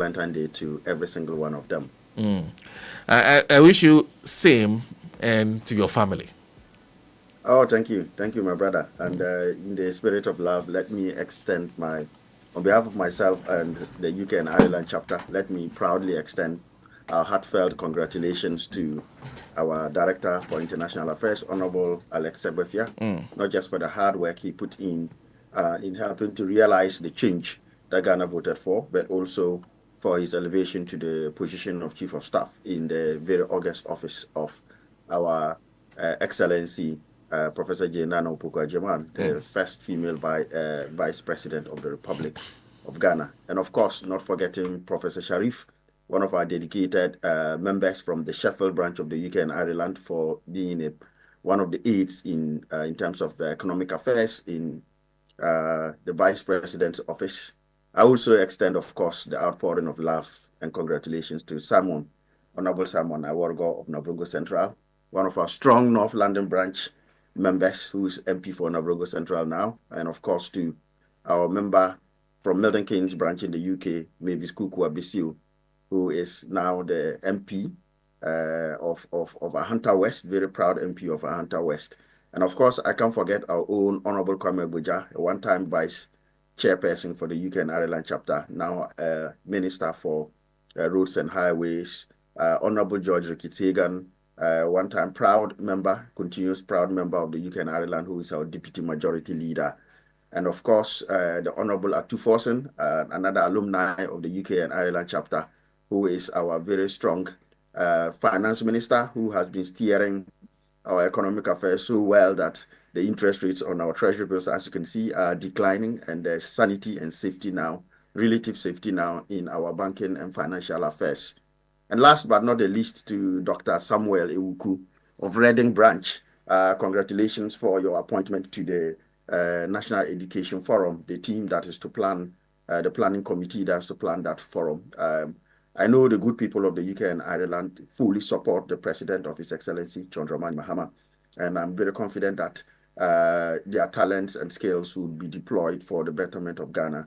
Valentine's Day to every single one of them. I wish you same and to your family. Oh, thank you, my brother. And in the spirit of love, let me extend on behalf of myself and the UK and Ireland chapter, let me proudly extend our heartfelt congratulations to our Director for International Affairs, Honorable Alex Sebefia, not just for the hard work he put in helping to realize the change that Ghana voted for, but also for his elevation to the position of Chief of Staff in the very august office of our Excellency Professor Nana Opoku-Agyeman, the first female vice president of the Republic of Ghana. And of course, not forgetting Professor Sharif, one of our dedicated members from the Sheffield branch of the UK and Ireland, for being one of the aides in terms of economic affairs in the vice president's office. I also extend, of course, the outpouring of love and congratulations to Honorable Simon Awargo of Navrongo Central, one of our strong North London branch members who's MP for Navrongo Central now, and of course to our member from Milton Keynes branch in the UK, Mavis Kuku Abisiu, who is now the MP of Ahanta West, very proud MP of Ahanta West. And of course, I can't forget our own Honorable Kwame Buja, a one-time vice chairperson for the UK and Ireland chapter, now Minister for Roads and Highways, Honorable George Rikitsegan, one-time proud member, continuous proud member of the UK and Ireland, who is our Deputy Majority Leader. And of course, the Honorable Atu Forsen, another alumni of the UK and Ireland chapter, who is our very strong finance minister, who has been steering our economic affairs so well that the interest rates on our treasury bills, as you can see, are declining, and there's sanity and safety now, relative safety now in our banking and financial affairs. And last but not the least, to Dr. Samuel Ewuku of Reading Branch, congratulations for your appointment to the National Education Forum, the team that is to plan, the planning committee that is to plan that forum. I know the good people of the UK and Ireland fully support the President of His Excellency, John Dramani Mahama, and I'm very confident that their talents and skills will be deployed for the betterment of Ghana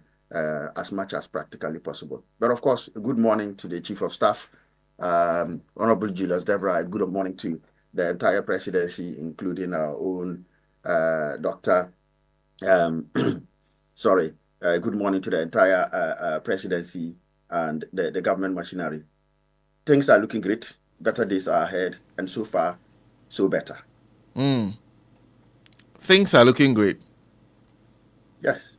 as much as practically possible. But of course, good morning to the Chief of Staff, Honorable Julius Deborah. Good morning to the entire presidency, including our own Dr. Sorry, good morning to the entire presidency and the government machinery. Things are looking great. Better days are ahead, and so far, so better. Things are looking great. Yes.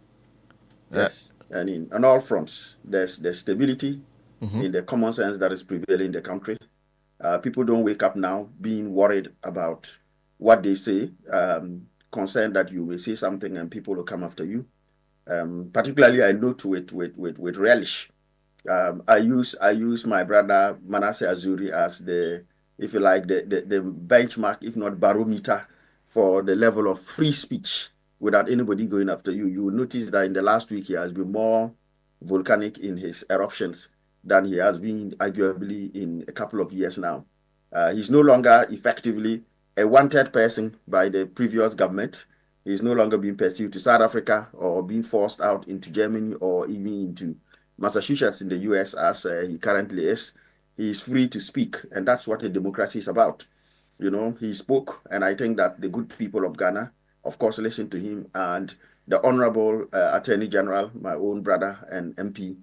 Yes. And on all fronts, there's stability in the common sense that is prevailing in the country. People don't wake up now being worried about what they say, concerned that you will say something and people will come after you. Particularly, I note with relish. I use my brother Manasseh Azuri as the, if you like, the benchmark, if not barometer, for the level of free speech without anybody going after you. You will notice that in the last week he has been more volcanic in his eruptions than he has been arguably in a couple of years now. He's no longer effectively a wanted person by the previous government. He's no longer being pursued to South Africa or being forced out into Germany or even into Massachusetts in the US as he currently is. He is free to speak, and that's what a democracy is about. You know, he spoke, and I think that the good people of Ghana, of course, listened to him. And the Honorable Attorney General, my own brother and MP,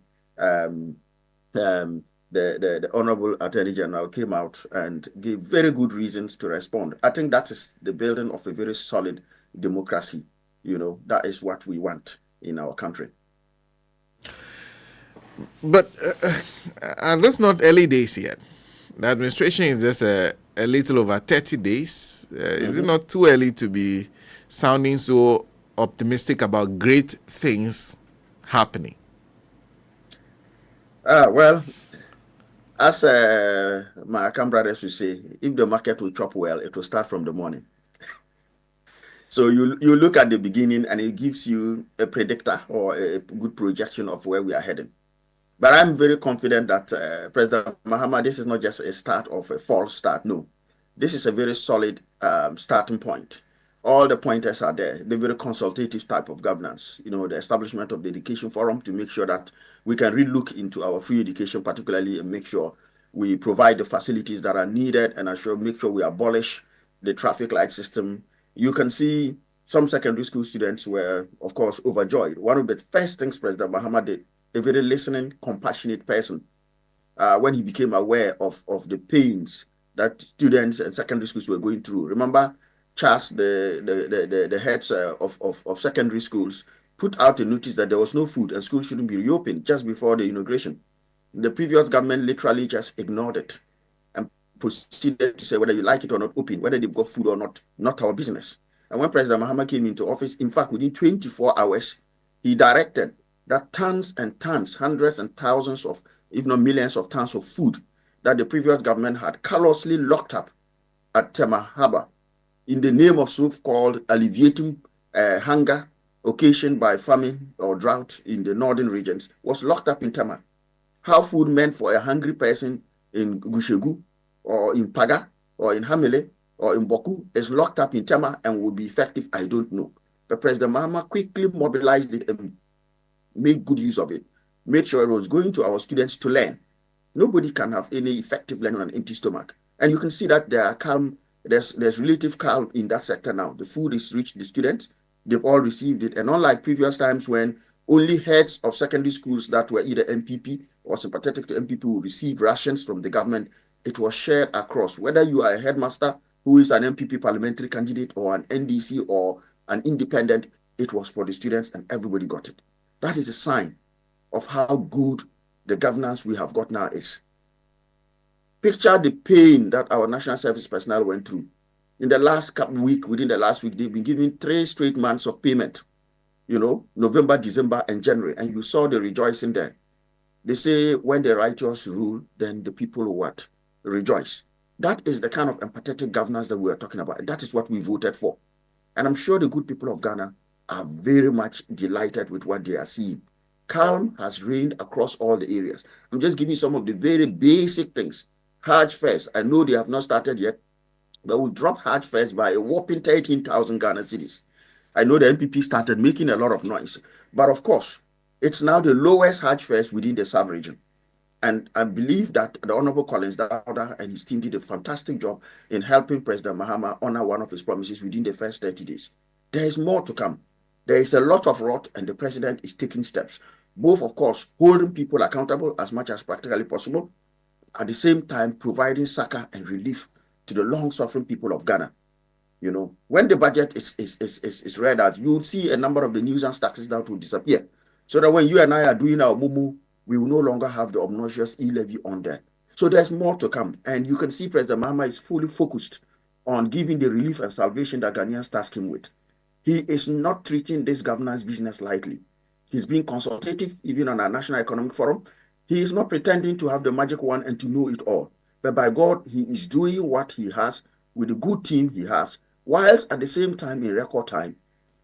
the Honorable Attorney General came out and gave very good reasons to respond. I think that is the building of a very solid democracy. You know, that is what we want in our country. But that's not early days yet. The administration is just a little over 30 days. Is it not too early to be sounding so optimistic about great things happening? Well, as my Akam brothers will say, if the market will chop well, it will start from the morning. So you look at the beginning and it gives you a predictor or a good projection of where we are heading. But I'm very confident that President Mahama, this is not just a start of a false start. No, this is a very solid starting point. All the pointers are there. The very consultative type of governance, the establishment of the education forum to make sure that we can really look into our free education particularly and make sure we provide the facilities that are needed and make sure we abolish the traffic light system. You can see some secondary school students were, of course, overjoyed. One of the first things President Mahama did, a very listening, compassionate person, when he became aware of the pains that students and secondary schools were going through. Remember, Charles, the heads of secondary schools, put out a notice that there was no food and schools shouldn't be reopened just before the inauguration. The previous government literally just ignored it and proceeded to say whether you like it or not, open, whether they've got food or not our business. And when President Mahama came into office, in fact, within 24 hours, he directed that tons and tons, hundreds and thousands of, if not millions of tons of food that the previous government had callously locked up at Tema Harbor in the name of so-called alleviating hunger occasioned by famine or drought in the northern regions was locked up in Tema. How food meant for a hungry person in Gushegu or in Paga or in Hamele or in Boku is locked up in Tema and will be effective, I don't know. But President Mahama quickly mobilized it and made good use of it, made sure it was going to our students to learn. Nobody can have any effective learning on an empty stomach. And you can see that there's relative calm in that sector now. The food is reached the students, they've all received it. And unlike previous times when only heads of secondary schools that were either MPP or sympathetic to MPP will receive rations from the government, it was shared across. Whether you are a headmaster who is an MPP parliamentary candidate or an NDC or an independent, it was for the students and everybody got it. That is a sign of how good the governance we have got now is. Picture the pain that our national service personnel went through. In the last week, within the last week, they've been given 3 straight months of payment. November, December, and January. And you saw the rejoicing there. They say when the righteous rule, then the people what? Rejoice. That is the kind of empathetic governance that we are talking about. And that is what we voted for. And I'm sure the good people of Ghana are very much delighted with what they are seeing. Calm has reigned across all the areas. I'm just giving some of the very basic things. Hajj Fest, I know they have not started yet, but we've dropped Hajj Fest by a whopping 13,000 Ghana cedis. I know the MPP started making a lot of noise, but of course, it's now the lowest Hajj Fest within the sub-region. And I believe that the Honorable Collins Dowda and his team did a fantastic job in helping President Mahama honor one of his promises within the first 30 days. There is more to come. There is a lot of rot, and the president is taking steps, both, of course, holding people accountable as much as practically possible, at the same time providing succor and relief to the long-suffering people of Ghana. When the budget is read out, you'll see a number of the nuisance taxes that will disappear. So that when you and I are doing our mumu, we will no longer have the obnoxious e-levy on there. So there's more to come. And you can see President Mahama is fully focused on giving the relief and salvation that Ghanaians task him with. He is not treating this governance business lightly. He's being consultative, even on our National Economic Forum. He is not pretending to have the magic wand and to know it all. But by God, he is doing what he has with the good team he has, whilst at the same time, in record time,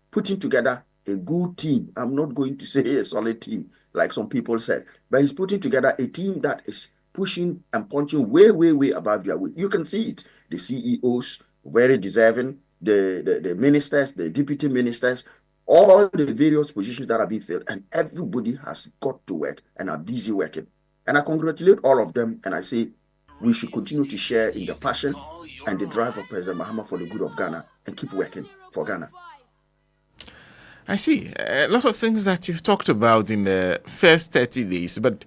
putting together a good team. I'm not going to say a solid team, like some people said, but he's putting together a team that is pushing and punching way, way, way above their weight. You can see it. The CEOs, very deserving, the ministers, the deputy ministers, all the various positions that are being filled, and everybody has got to work and are busy working. And I congratulate all of them, and I say we should continue to share in the passion and the drive of President Mahama for the good of Ghana and keep working for Ghana. I see a lot of things that you've talked about in the first 30 days, but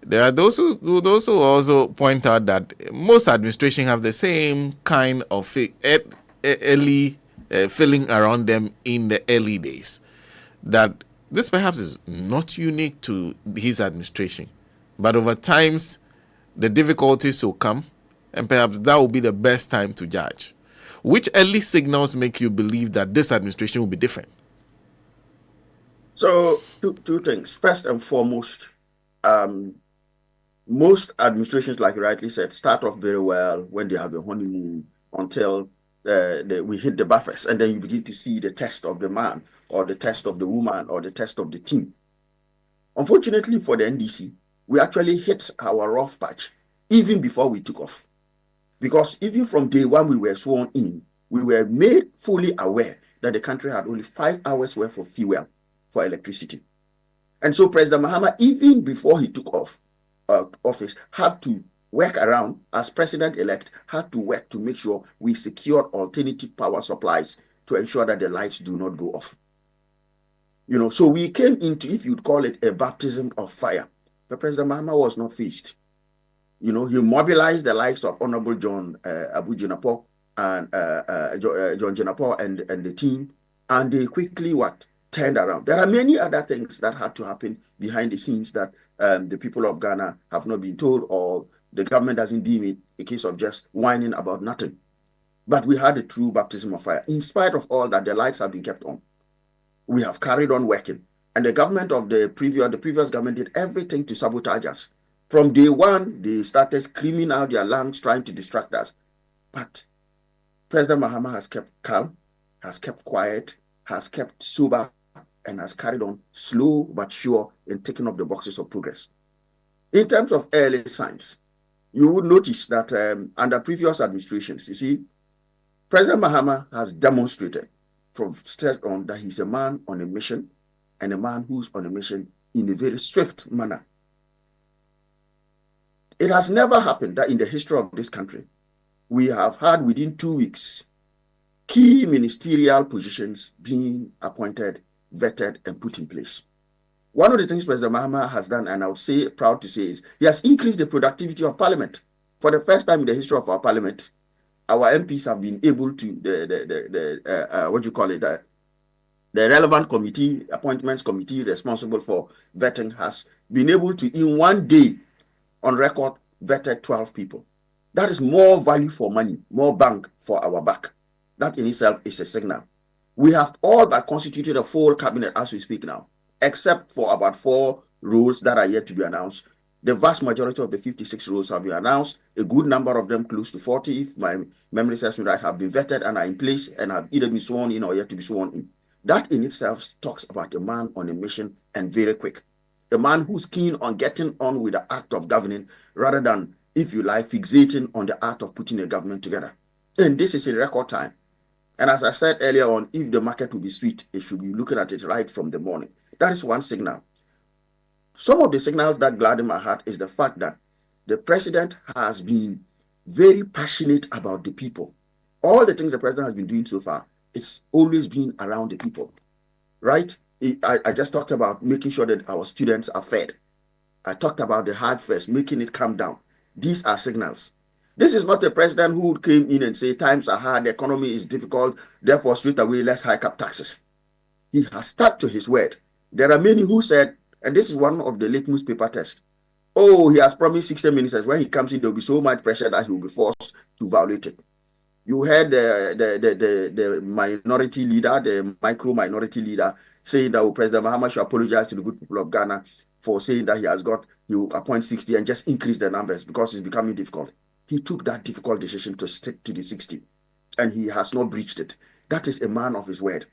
there are those who would also point out that most administration have the same kind of early feeling around them in the early days. That this perhaps is not unique to his administration, but over times the difficulties will come, and perhaps that will be the best time to judge. Which early signals make you believe that this administration will be different? So two things. First and foremost, most administrations, like you rightly said, start off very well when they have a honeymoon until we hit the buffers, and then you begin to see the test of the man or the test of the woman or the test of the team. Unfortunately for the NDC, we actually hit our rough patch even before we took off. Because even from day one we were sworn in, we were made fully aware that the country had only 5 hours worth of fuel for electricity. And so President Mahama, even before he took office, had to work around, as president-elect, had to work to make sure we secured alternative power supplies to ensure that the lights do not go off. So we came into, if you'd call it, a baptism of fire. But President Mahama was not faced. He mobilized the likes of Honorable John Abu Jinapor and John Jinapor and the team, and they quickly turned around. There are many other things that had to happen behind the scenes that the people of Ghana have not been told, or the government doesn't deem it a case of just whining about nothing. But we had a true baptism of fire. In spite of all that, the lights have been kept on. We have carried on working. And the government of the previous government did everything to sabotage us. From day one, they started screaming out their lungs, trying to distract us. But President Mahama has kept calm, has kept quiet, has kept sober, and has carried on slow but sure in ticking off the boxes of progress. In terms of early signs, you would notice that under previous administrations, you see, President Mahama has demonstrated from start on that he's a man on a mission, and a man who's on a mission in a very swift manner. It has never happened that in the history of this country, we have had within 2 weeks key ministerial positions being appointed, vetted, and put in place. One of the things President Mahama has done, and I would say, proud to say, is he has increased the productivity of Parliament. For the first time in the history of our Parliament, our MPs have been able to, the relevant committee, appointments committee responsible for vetting has been able to, in one day, on record, vetted 12 people. That is more value for money, more bang for our buck. That in itself is a signal. We have all but constituted a full cabinet as we speak now, except for about 4 roles that are yet to be announced. The vast majority of the 56 roles have been announced. A good number of them, close to 40, if my memory serves me right, have been vetted and are in place and have either been sworn in or yet to be sworn in. That in itself talks about a man on a mission and very quick. A man who's keen on getting on with the act of governing rather than, if you like, fixating on the art of putting a government together. And this is in record time. And as I said earlier on, if the market will be sweet, it should be looking at it right from the morning. That is one signal. Some of the signals that gladden my heart is the fact that the president has been very passionate about the people. All the things the president has been doing so far, it's always been around the people, right? I just talked about making sure that our students are fed. I talked about the hard first, making it calm down. These are signals. This is not a president who came in and say times are hard, the economy is difficult, therefore straight away let's hike up taxes. He has stuck to his word. There are many who said, and this is one of the litmus paper tests, oh, he has promised 60 ministers. When he comes in, there will be so much pressure that he will be forced to violate it. You heard the minority leader, the micro minority leader, saying that President Mahama should apologize to the good people of Ghana for saying that he will appoint 60 and just increase the numbers because it's becoming difficult. He took that difficult decision to stick to the 60, and he has not breached it. That is a man of his word.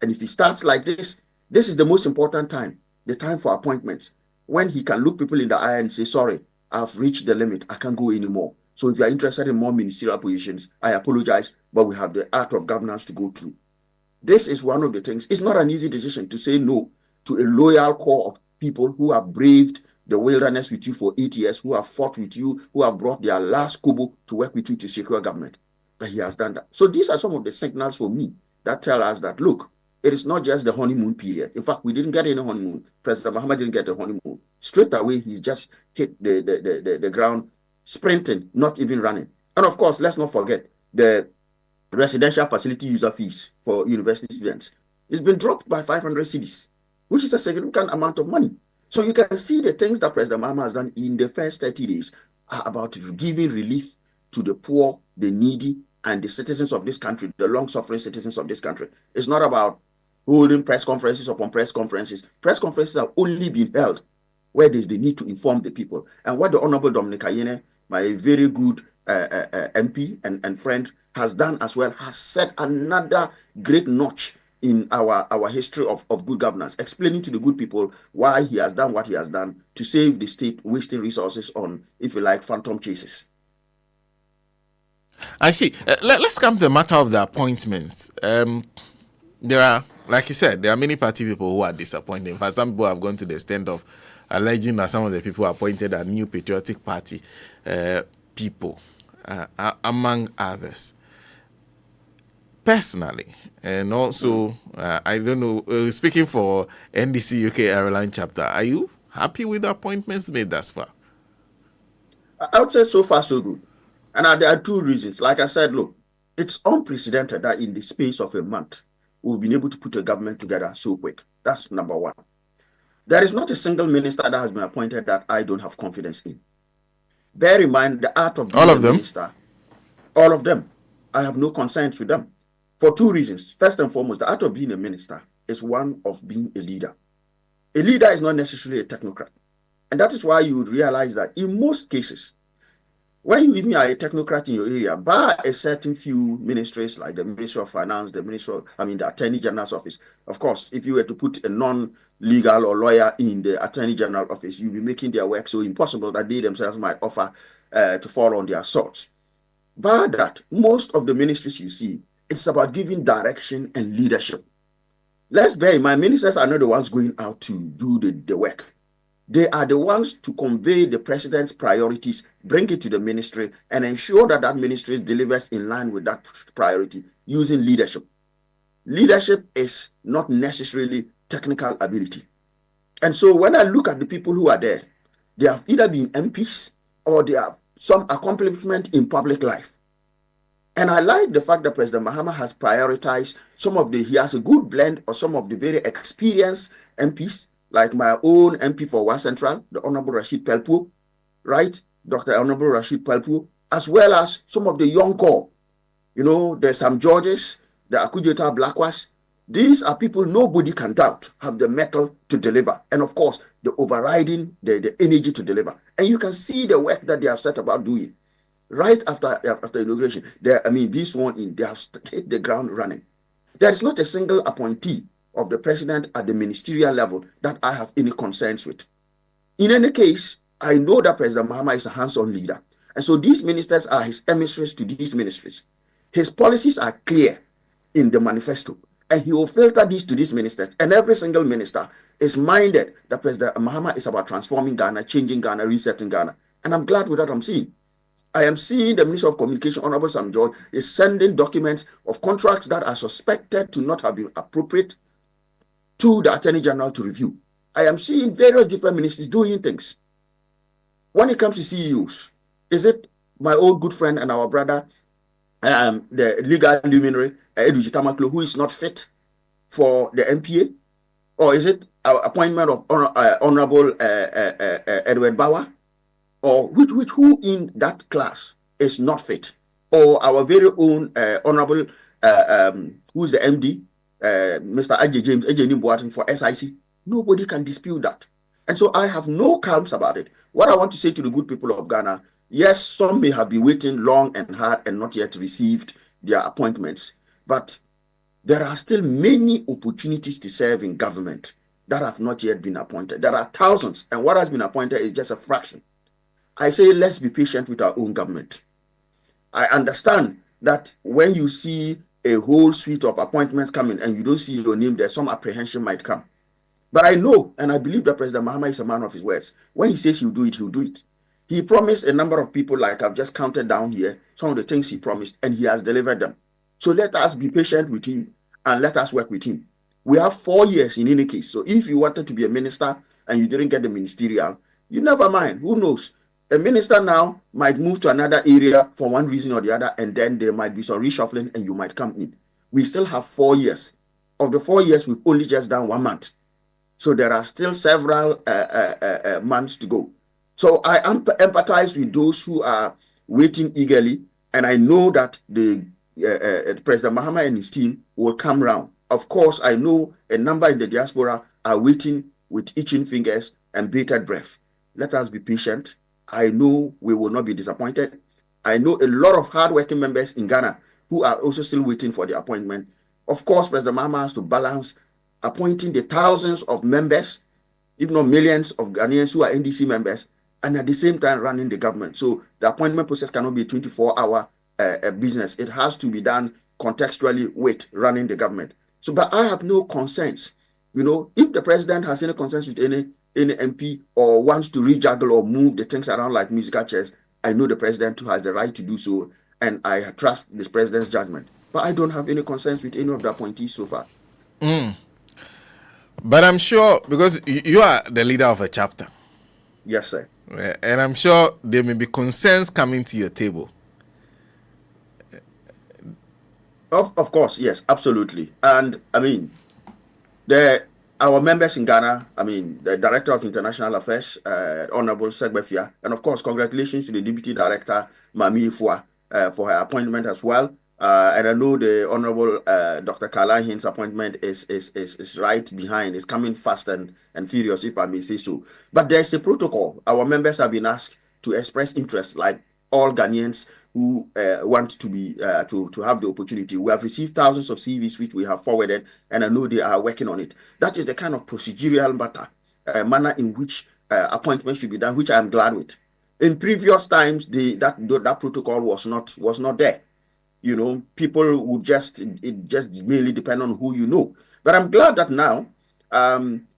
And if he starts like this, this is the most important time, the time for appointments, when he can look people in the eye and say, sorry, I've reached the limit, I can't go anymore. So if you are interested in more ministerial positions, I apologize, but we have the art of governance to go through. This is one of the things. It's not an easy decision to say no to a loyal core of people who have braved the wilderness with you for 8 years, who have fought with you, who have brought their last kobo to work with you to secure government. But he has done that. So these are some of the signals for me that tell us that, look, it is not just the honeymoon period. In fact, we didn't get any honeymoon. President Mahama didn't get the honeymoon. Straight away, he just hit the ground sprinting, not even running. And of course, let's not forget the residential facility user fees for university students. It's been dropped by 500 cedis, which is a significant amount of money. So you can see the things that President Mahama has done in the first 30 days are about giving relief to the poor, the needy, and the citizens of this country, the long-suffering citizens of this country. It's not about holding press conferences upon press conferences. Press conferences have only been held where there's the need to inform the people. And what the Honorable Dominic Ayene, my very good MP and friend, has done as well, has set another great notch in our history of good governance, explaining to the good people why he has done what he has done to save the state wasting resources on, if you like, phantom chases. I see. Let's come to the matter of the appointments. There are, like you said, there are many party people who are disappointed. In fact, some people have gone to the extent of alleging that some of the people appointed are New Patriotic Party people, among others. Personally, and also, I don't know, speaking for NDC UK Ireland chapter, are you happy with the appointments made thus far? I would say so far so good. And there are two reasons. Like I said, look, it's unprecedented that in the space of a month, we've been able to put a government together so quick. That's number one. There is not a single minister that has been appointed that I don't have confidence in. Bear in mind the art of All being a of them? minister. All of them. I have no concerns with them. For two reasons. First and foremost, the art of being a minister is one of being a leader. A leader is not necessarily a technocrat. And that is why you would realize that in most cases, when you even are a technocrat in your area, bar a certain few ministries like the Ministry of Finance, the the Attorney General's office. Of course, if you were to put a non-legal or lawyer in the Attorney General office, you'll be making their work so impossible that they themselves might offer to fall on their swords. Bar that, most of the ministries you see, it's about giving direction and leadership. Let's bear in mind, ministers are not the ones going out to do the work. They are the ones to convey the president's priorities, bring it to the ministry, and ensure that that ministry delivers in line with that priority using leadership. Leadership is not necessarily technical ability. And so when I look at the people who are there, they have either been MPs or they have some accomplishment in public life. And I like the fact that President Mahama has prioritized he has a good blend of some of the very experienced MPs, like my own MP for West Central, the Honorable Rashid Pelpu, right? Dr. Honorable Rashid Pelpu, as well as some of the young core. You know, there's Sam Georges, the Akujota Blackwash. These are people nobody can doubt have the mettle to deliver. And of course, the overriding, the energy to deliver. And you can see the work that they have set about doing. Right after inauguration, they have hit the ground running. There is not a single appointee of the president at the ministerial level that I have any concerns with. In any case, I know that President Mahama is a hands-on leader. And so these ministers are his emissaries to these ministries. His policies are clear in the manifesto. And he will filter these to these ministers. And every single minister is minded that President Mahama is about transforming Ghana, changing Ghana, resetting Ghana. And I'm glad with what I'm seeing. I am seeing the Minister of Communication, Honorable Sam George, is sending documents of contracts that are suspected to not have been appropriate to the Attorney General to review. I am seeing various different ministries doing things. When it comes to CEOs, is it my old good friend and our brother, the legal luminary, Edu Tamaklo, who is not fit for the MPA? Or is it our appointment of Honorable Edward Bauer? Or who in that class is not fit? Or our very own Honorable, who is the MD, Mr. AJ James, AJ Nimboatin for SIC? Nobody can dispute that. And so I have no qualms about it. What I want to say to the good people of Ghana, yes, some may have been waiting long and hard and not yet received their appointments, but there are still many opportunities to serve in government that have not yet been appointed. There are thousands, and what has been appointed is just a fraction. I say let's be patient with our own government. I understand that when you see a whole suite of appointments coming and you don't see your name there, some apprehension might come. But I know and I believe that President Mahama is a man of his words. When he says he'll do it, he'll do it. He promised a number of people, like I've just counted down here, some of the things he promised, and he has delivered them. So let us be patient with him and let us work with him. We have 4 years in any case. So if you wanted to be a minister and you didn't get the ministerial, you never mind. Who knows? A minister now might move to another area for one reason or the other, and then there might be some reshuffling and you might come in. We still have 4 years. Of the 4 years, we've only just done 1 month. So there are still several months to go. So I empathize with those who are waiting eagerly, and I know that the President Mahama and his team will come round. Of course, I know a number in the diaspora are waiting with itching fingers and bated breath. Let us be patient. I know we will not be disappointed. I know a lot of hardworking members in Ghana who are also still waiting for the appointment. Of course, President Mahama has to balance appointing the thousands of members, if not millions of Ghanaians who are NDC members, and at the same time running the government. So the appointment process cannot be a 24-hour a business. It has to be done contextually with running the government. So, but I have no concerns. If the president has any concerns with any MP or wants to rejuggle or move the things around like musical chairs, I know the president has the right to do so, and I trust this president's judgment. But I don't have any concerns with any of the appointees so far. But I'm sure, because you are the leader of a chapter, Yes, sir. and I'm sure there may be concerns coming to your table. Of course, yes, absolutely. And I mean, our members in Ghana, I mean, the Director of International Affairs, Honorable Segbefia, and of course, congratulations to the Deputy Director, Mami Ifua, for her appointment as well. And I know the Honorable Dr. Carla Hines' appointment is right behind, is coming fast and furious, if I may say so. But there's a protocol. Our members have been asked to express interest, like all Ghanaians who want to be to have the opportunity. We have received thousands of CVs which we have forwarded, and I know they are working on it. That is the kind of procedural manner in which appointments should be done, which I am glad with. In previous times, that protocol was not there. People would just mainly depend on who you know. But I'm glad that now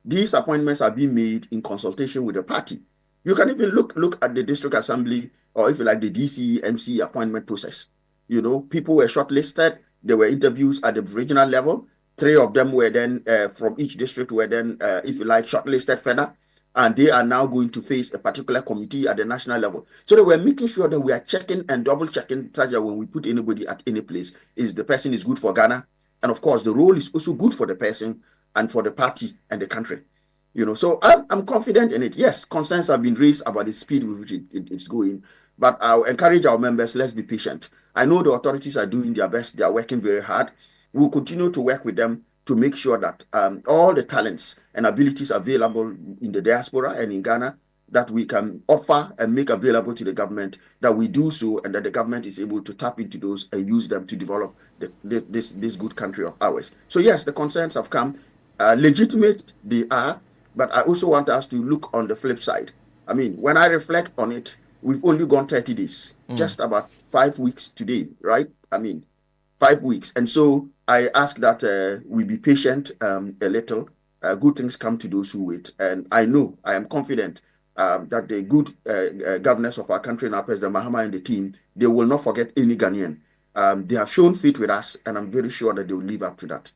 these appointments are being made in consultation with the party. You can even look at the district assembly, or if you like, the DC MC appointment process. People were shortlisted. There were interviews at the regional level. 3 of them were then from each district were then, if you like, shortlisted further, and they are now going to face a particular committee at the national level. So they were making sure that we are checking and double checking such that when we put anybody at any place, the person is good for Ghana, and of course the role is also good for the person and for the party and the country. So I'm confident in it. Yes, concerns have been raised about the speed with which it's going, but I'll encourage our members, let's be patient. I know the authorities are doing their best. They are working very hard. We'll continue to work with them to make sure that all the talents and abilities available in the diaspora and in Ghana that we can offer and make available to the government, that we do so, and that the government is able to tap into those and use them to develop this good country of ours. So yes, the concerns have come. Legitimate they are, but I also want us to look on the flip side. I mean, when I reflect on it, we've only gone 30 days, just about 5 weeks today, right? I mean, 5 weeks. And so I ask that we be patient a little. Good things come to those who wait. And I am confident that the good governors of our country now, President Mahama and the team, they will not forget any Ghanaian. They have shown faith with us, and I'm very sure that they will live up to that.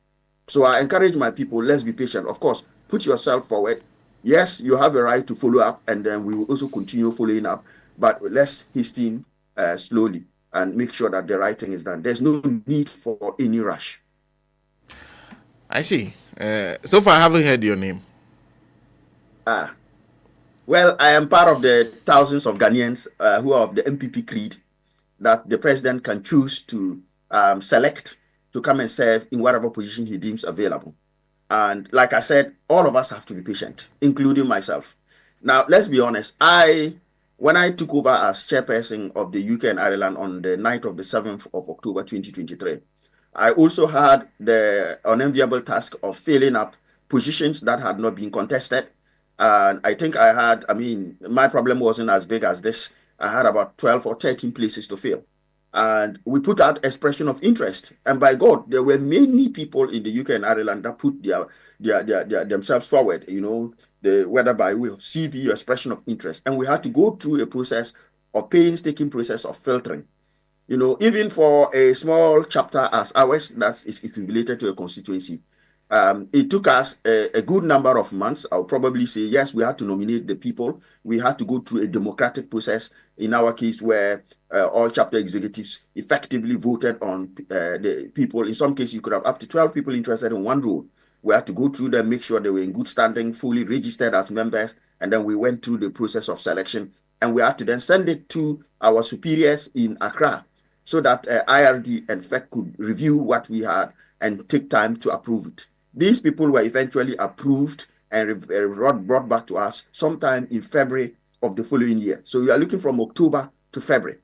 So I encourage my people, let's be patient. Of course, put yourself forward. Yes, you have a right to follow up, and then we will also continue following up. But let's hasten slowly and make sure that the right thing is done. There's no need for any rush. I see. So far, I haven't heard your name. Well, I am part of the thousands of Ghanaians who are of the MPP creed that the president can choose to select to come and serve in whatever position he deems available. And like I said, all of us have to be patient, including myself. Now, let's be honest. When I took over as chairperson of the UK and Ireland on the night of the 7th of October 2023, I also had the unenviable task of filling up positions that had not been contested. And I think my problem wasn't as big as this. I had about 12 or 13 places to fill. And we put out expression of interest. And by God, there were many people in the UK and Ireland that put themselves forward, whether by way of CV or expression of interest. And we had to go through a painstaking process of filtering. Even for a small chapter as ours, that is equated to a constituency, it took us a good number of months. I'll probably say, yes, we had to nominate the people. We had to go through a democratic process, in our case, where all chapter executives effectively voted on the people. In some cases, you could have up to 12 people interested in one role. We had to go through them, make sure they were in good standing, fully registered as members, and then we went through the process of selection. And we had to then send it to our superiors in Accra so that IRD and FEC could review what we had and take time to approve it. These people were eventually approved and brought back to us sometime in February of the following year. So we are looking from October to February.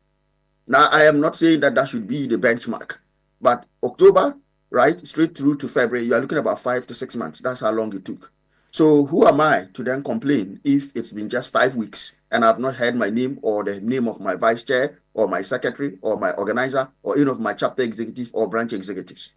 Now, I am not saying that should be the benchmark, but October, right, straight through to February, you are looking about 5 to 6 months. That's how long it took. So who am I to then complain if it's been just 5 weeks and I've not heard my name or the name of my vice chair or my secretary or my organizer or any of my chapter executive or branch executives.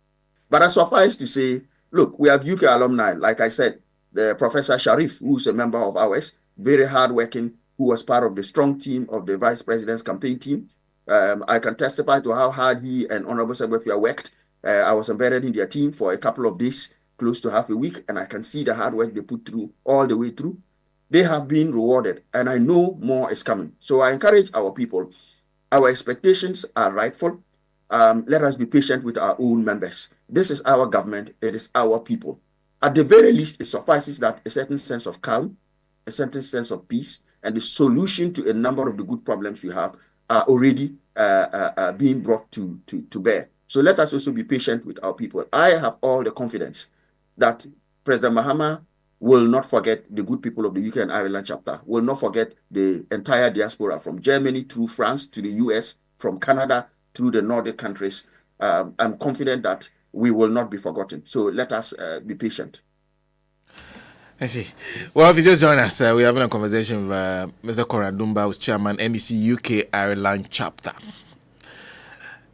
But I suffice to say, look, we have UK alumni, like I said, the Professor Sharif, who's a member of ours, very hardworking, who was part of the strong team of the vice president's campaign team. I can testify to how hard he and Honorable Sebefia worked. I was embedded in their team for a couple of days, close to half a week, and I can see the hard work they put through all the way through. They have been rewarded, and I know more is coming. So I encourage our people. Our expectations are rightful. Let us be patient with our own members. This is our government. It is our people. At the very least, it suffices that a certain sense of calm, a certain sense of peace, and the solution to a number of the good problems we have are already being brought to bear. So let us also be patient with our people. I have all the confidence that President Mahama will not forget the good people of the UK and Ireland chapter, will not forget the entire diaspora from Germany through France to the US, from Canada through the Nordic countries. I'm confident that we will not be forgotten. So let us be patient. I see. Well, if you just join us, we're having a conversation with Mr. CONRAD DUMBAH, who's Chairman NDC UK Ireland chapter.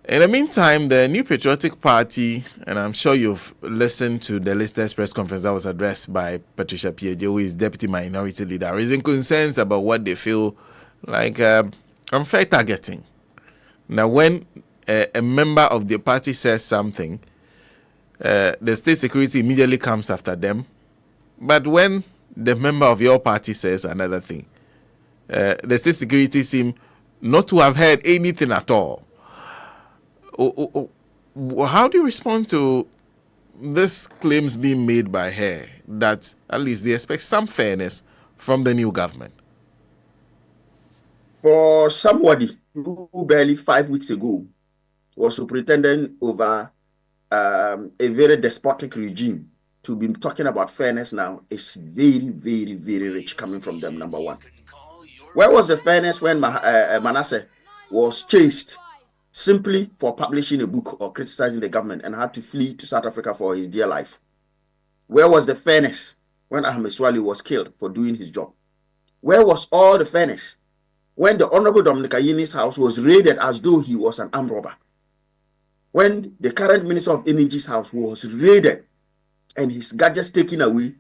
In the meantime, the New Patriotic Party, and I'm sure you've listened to the latest press conference that was addressed by Patricia Pieje, who is Deputy Minority Leader, raising concerns about what they feel like unfair targeting. Now, when a member of the party says something, the state security immediately comes after them. But when the member of your party says another thing, the state security seem not to have heard anything at all. How do you respond to this claims being made by her that at least they expect some fairness from the new government? For somebody who barely 5 weeks ago was superintendent over a very despotic regime to be talking about fairness now is very, very, very rich coming from them, number one. Where was the fairness when Manasseh was chased simply for publishing a book or criticizing the government and had to flee to South Africa for his dear life? Where was the fairness when Ahmed Swali was killed for doing his job? Where was all the fairness when the Honorable Dominic Ayini's house was raided as though he was an armed robber? When the current Minister of Energy's house was raided and his gadgets taken away,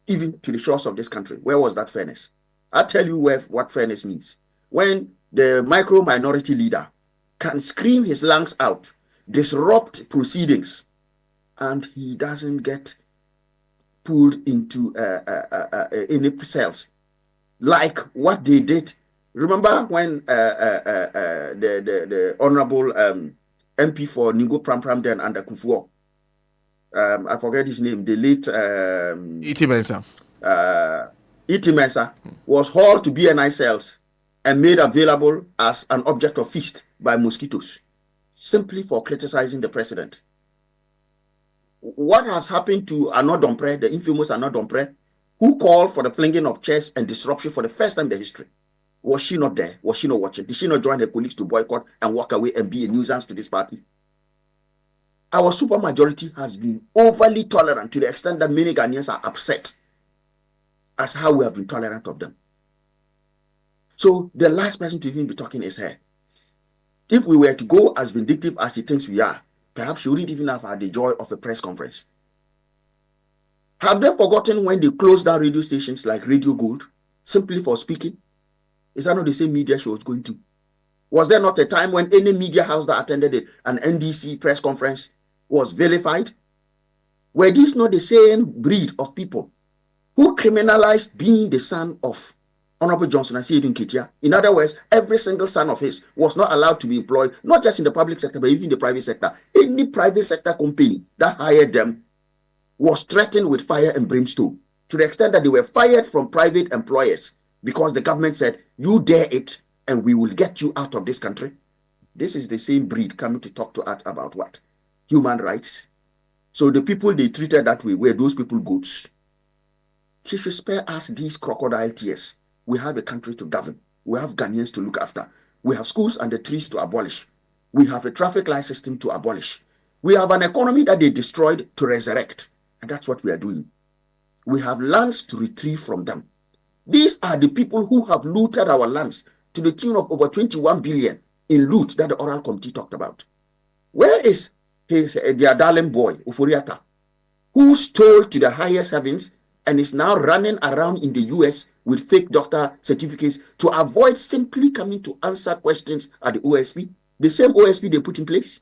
even to the shores of this country, where was that fairness? I'll tell you what fairness means. When the micro minority leader can scream his lungs out, disrupt proceedings, and he doesn't get pulled into any cells, like what they did. Remember when the Honorable MP for Ningo Pram then under Kufuor, I forget his name, the late Iti Mensah. Iti Mensah was hauled to BNI cells and made available as an object of feast by mosquitoes, simply for criticizing the president. What has happened to Arnaud Dompré, the infamous Arnaud Dompré, who called for the flinging of chairs and disruption for the first time in the history? Was she not there? Was she not watching? Did she not join her colleagues to boycott and walk away and be a nuisance to this party? Our supermajority has been overly tolerant to the extent that many Ghanaians are upset as how we have been tolerant of them. So the last person to even be talking is her. If we were to go as vindictive as she thinks we are, perhaps she wouldn't even have had the joy of a press conference. Have they forgotten when they closed down radio stations like Radio Gold simply for speaking? Is that not the same media she was going to? Was there not a time when any media house that attended an NDC press conference was vilified? Were these not the same breed of people who criminalized being the son of Honorable Johnson and Seydou Nketia? In other words, every single son of his was not allowed to be employed, not just in the public sector, but even in the private sector. Any private sector company that hired them was threatened with fire and brimstone, to the extent that they were fired from private employers because the government said, you dare it, and we will get you out of this country. This is the same breed coming to talk to us about what? Human rights. So the people they treated that way were those people goats. She should spare us these crocodile tears. We have a country to govern. We have Ghanaians to look after. We have schools and the trees to abolish. We have a traffic light system to abolish. We have an economy that they destroyed to resurrect. And that's what we are doing. We have lands to retrieve from them. These are the people who have looted our lands to the tune of over 21 billion in loot that the oral committee talked about. Where is their darling boy, Uforiata, who stole to the highest heavens and is now running around in the US with fake doctor certificates to avoid simply coming to answer questions at the OSP, the same OSP they put in place?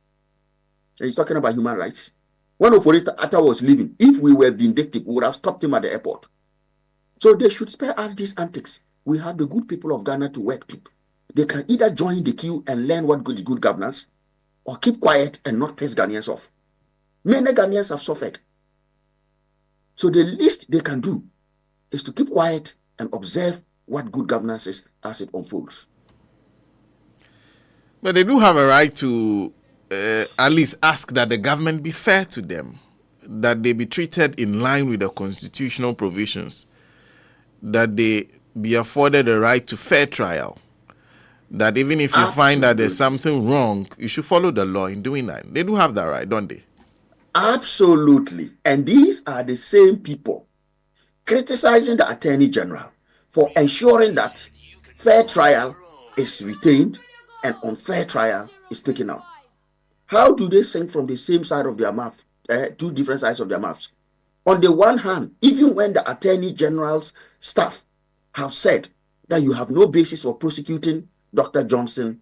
And he's talking about human rights. When Uforiata was leaving, if we were vindictive, we would have stopped him at the airport. So they should spare us these antics. We have the good people of Ghana to work to. They can either join the queue and learn what is good governance, or keep quiet and not piss Ghanaians off. Many Ghanaians have suffered. So the least they can do is to keep quiet and observe what good governance is as it unfolds. But they do have a right to at least ask that the government be fair to them, that they be treated in line with the constitutional provisions, that they be afforded a right to fair trial, that even if you find that there's something wrong, you should follow the law in doing that. They do have that right, don't they? Absolutely. And these are the same people criticizing the Attorney General for ensuring that fair trial is retained and unfair trial is taken out. How do they sing from the same side of their mouth, two different sides of their mouths? On the one hand, even when the Attorney General's staff have said that you have no basis for prosecuting Dr. Johnson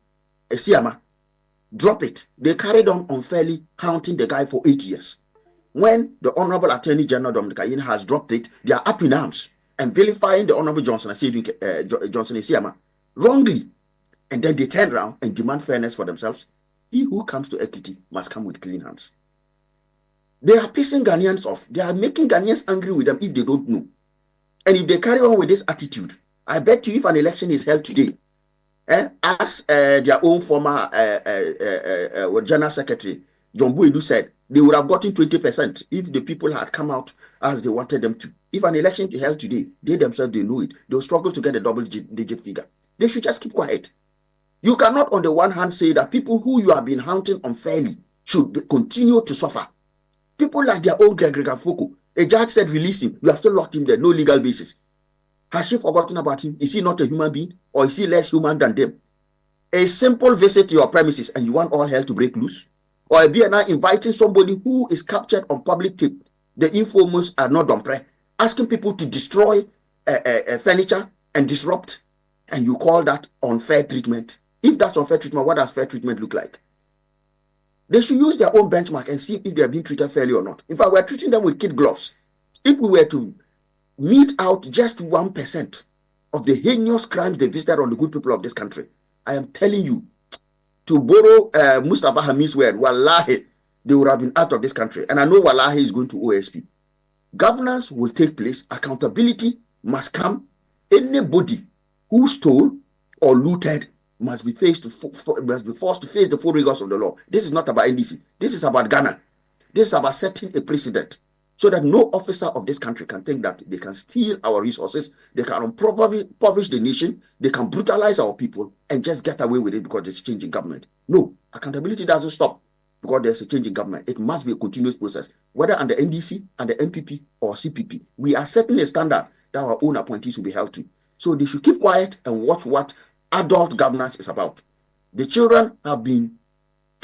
Esiama, drop it. They carried on unfairly hounding the guy for 8 years. When the Honorable Attorney General Dominic Ayine has dropped it, they are up in arms and vilifying the Honorable Johnson Esiama wrongly. And then they turn around and demand fairness for themselves. He who comes to equity must come with clean hands. They are pissing Ghanaians off. They are making Ghanaians angry with them if they don't know. And if they carry on with this attitude, I bet you if an election is held today, as their own former General Secretary, John Buedu said, they would have gotten 20% if the people had come out as they wanted them to. If an election is held today, they themselves, they know it. They'll struggle to get a double-digit figure. They should just keep quiet. You cannot, on the one hand, say that people who you have been hunting unfairly should continue to suffer. People like their own Gregory Gafoko, a judge said release him. You have still locked him there, no legal basis. Has she forgotten about him? Is he not a human being, or is he less human than them? A simple visit to your premises and you want all hell to break loose? Or a BNI inviting somebody who is captured on public tape, the informers are not dumpre, asking people to destroy furniture and disrupt, and you call that unfair treatment? If that's unfair treatment, what does fair treatment look like? They should use their own benchmark and see if they are being treated fairly or not. In fact, we're treating them with kid gloves. If we were to mete out just 1% of the heinous crimes they visited on the good people of this country, I am telling you, to borrow Mustafa Hamid's word, wallahi, they would have been out of this country. And I know wallahi is going to OSP. Governance will take place. Accountability must come. Anybody who stole or looted must be forced to face the full rigors of the law. This is not about NDC. This is about Ghana. This is about setting a precedent so that no officer of this country can think that they can steal our resources, they can impoverish the nation, they can brutalize our people and just get away with it because there's a change in government. No, accountability doesn't stop because there's a change in government. It must be a continuous process, whether under NDC, under MPP or CPP. We are setting a standard that our own appointees will be held to. So they should keep quiet and watch what adult governance is about. The children have been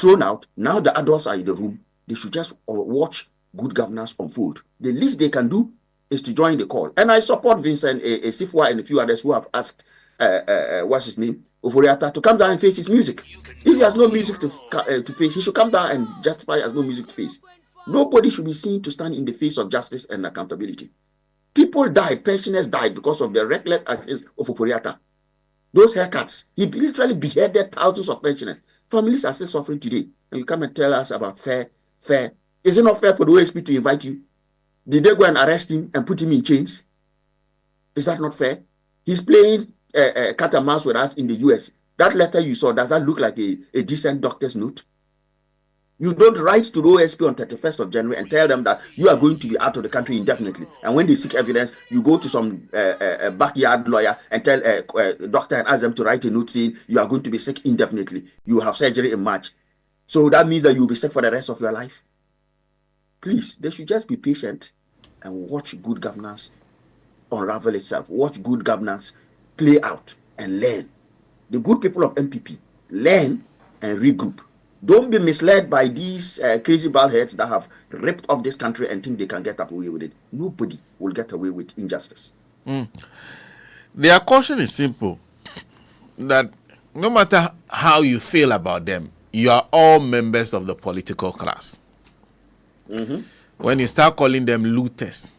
thrown out. Now the adults are in the room. They should just watch good governance unfold. The least they can do is to join the call. And I support Vincent Sifwa and a few others who have asked, what's his name, Oforiata, to come down and face his music. If he has no music to face, he should come down and justify he has no music to face. Nobody should be seen to stand in the face of justice and accountability. People died, pensioners died because of the reckless actions of Oforiata. Those haircuts, he literally beheaded thousands of pensioners. Families are still suffering today. And you come and tell us about fair. Is it not fair for the OSP to invite you? Did they go and arrest him and put him in chains? Is that not fair? He's playing cat and mouse with us in the US. That letter you saw, does that look like a decent doctor's note? You don't write to the OSP on 31st of January and tell them that you are going to be out of the country indefinitely. And when they seek evidence, you go to some backyard lawyer and tell a doctor and ask them to write a note saying you are going to be sick indefinitely. You have surgery in March. So that means that you'll be sick for the rest of your life. Please, they should just be patient and watch good governance unravel itself. Watch good governance play out and learn. The good people of NPP, learn and regroup. Don't be misled by these crazy bald heads that have ripped off this country and think they can get away with it. Nobody will get away with injustice. Their caution is simple, that no matter how you feel about them, you are all members of the political class. When you start calling them looters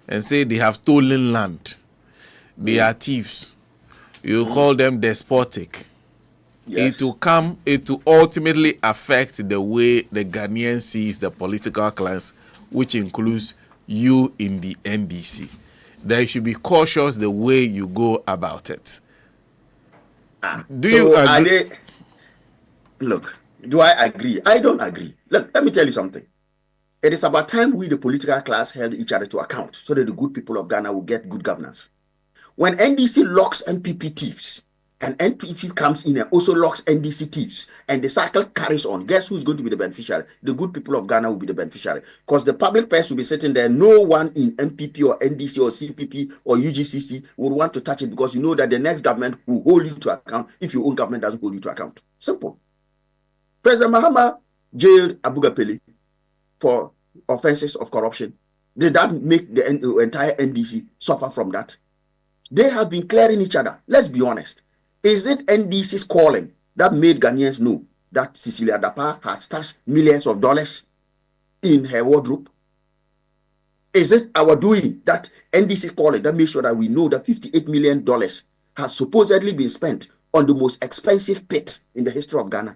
and say they have stolen land, they are thieves, you call them despotic. Yes. It will ultimately affect the way the Ghanaian sees the political class, which includes you in the NDC. They should be cautious the way you go about it. Do you agree? Look, do I agree? I don't agree. Look, let me tell you something. It is about time we, the political class, held each other to account so that the good people of Ghana will get good governance. When NDC locks NPP thieves, and NPP comes in and also locks NDC thieves, and the cycle carries on, guess who is going to be the beneficiary? The good people of Ghana will be the beneficiary. Because the public purse will be sitting there. No one in NPP or NDC or CPP or UGCC would want to touch it, because you know that the next government will hold you to account if your own government doesn't hold you to account. Simple. President Mahama jailed Abuga Pele for offenses of corruption. Did that make the entire NDC suffer from that? They have been clearing each other. Let's be honest. Is it NDC's calling that made Ghanaians know that Cecilia Dapa has stashed millions of dollars in her wardrobe? Is it our doing that NDC's calling that made sure that we know that $58 million has supposedly been spent on the most expensive pit in the history of Ghana?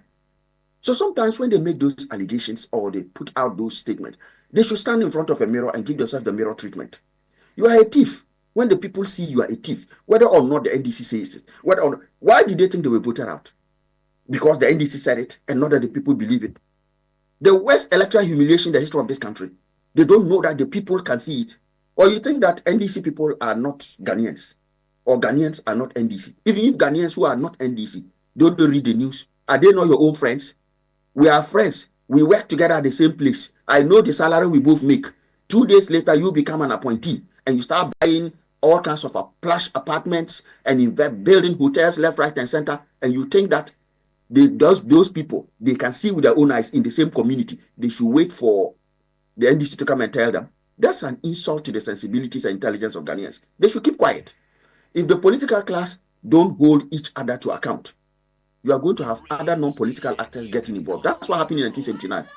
So sometimes when they make those allegations or they put out those statements, they should stand in front of a mirror and give themselves the mirror treatment. You are a thief. When the people see you are a thief, whether or not the NDC says it, why did they think they were voted out? Because the NDC said it and not that the people believe it. The worst electoral humiliation in the history of this country. They don't know that the people can see it. Or you think that NDC people are not Ghanaians, or Ghanaians are not NDC. Even if Ghanaians who are not NDC don't read the news, are they not your own friends? We are friends. We work together at the same place. I know the salary we both make. 2 days later, you become an appointee and you start buying all kinds of plush apartments and building hotels left, right, and center. And you think that those people, they can see with their own eyes in the same community. They should wait for the NDC to come and tell them. That's an insult to the sensibilities and intelligence of Ghanaians. They should keep quiet. If the political class don't hold each other to account, you are going to have other non-political actors getting involved. That's what happened in 1979.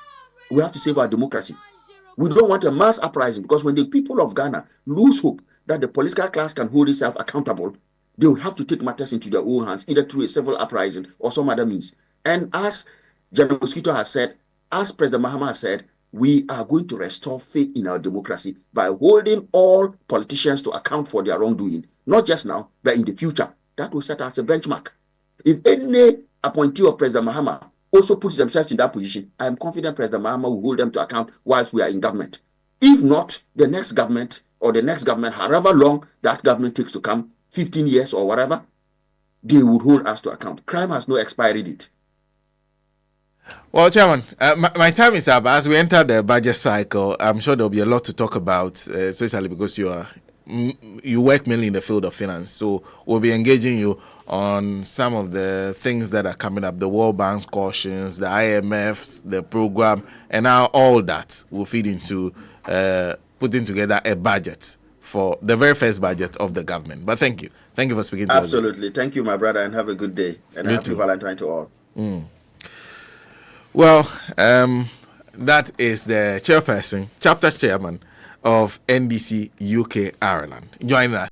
We have to save our democracy. We don't want a mass uprising, because when the people of Ghana lose hope that the political class can hold itself accountable, they will have to take matters into their own hands, either through a civil uprising or some other means. And as General Mosquito has said, as President Mahama has said, we are going to restore faith in our democracy by holding all politicians to account for their wrongdoing, not just now, but in the future. That will set us a benchmark. If any appointee of President Mahama also puts themselves in that position, I am confident President Mahama will hold them to account whilst we are in government. If not, the next government, however long that government takes to come, 15 years or whatever, they would hold us to account. Crime has no expiry date. Well, Chairman, my time is up. As we enter the budget cycle, I'm sure there'll be a lot to talk about, especially because you work mainly in the field of finance. So we'll be engaging you on some of the things that are coming up, the World Bank's cautions, the IMF's, the program, and how all that will feed into putting together a budget for the very first budget of the government. But thank you. Thank you for speaking to us. Absolutely. Thank you, my brother, and have a good day. And happy Valentine to all. Well, that is the chairperson, chapter chairman of NDC UK Ireland, joining us.